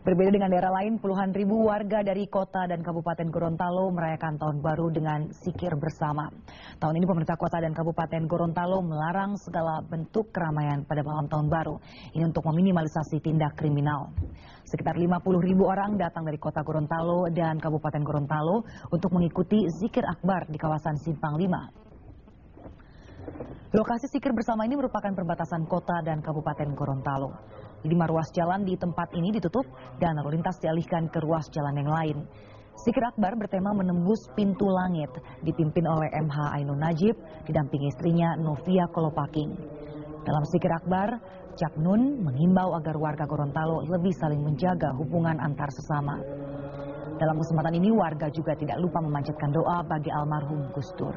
Berbeda dengan daerah lain, puluhan ribu warga dari kota dan Kabupaten Gorontalo merayakan Tahun Baru dengan zikir bersama. Tahun ini pemerintah kota dan Kabupaten Gorontalo melarang segala bentuk keramaian pada malam Tahun Baru. Ini untuk meminimalisasi tindak kriminal. Sekitar 50 ribu orang datang dari kota Gorontalo dan Kabupaten Gorontalo untuk mengikuti zikir akbar di kawasan Simpang 5. Lokasi zikir bersama ini merupakan perbatasan kota dan Kabupaten Gorontalo. 5 ruas jalan di tempat ini ditutup dan lalu lintas dialihkan ke ruas jalan yang lain. Zikir akbar bertema menembus pintu langit, dipimpin oleh MH Ainun Najib, didampingi istrinya Novia Kolopaking. Dalam zikir akbar, Cak Nun mengimbau agar warga Gorontalo lebih saling menjaga hubungan antar sesama. Dalam kesempatan ini warga juga tidak lupa memanjatkan doa bagi almarhum Gus Dur.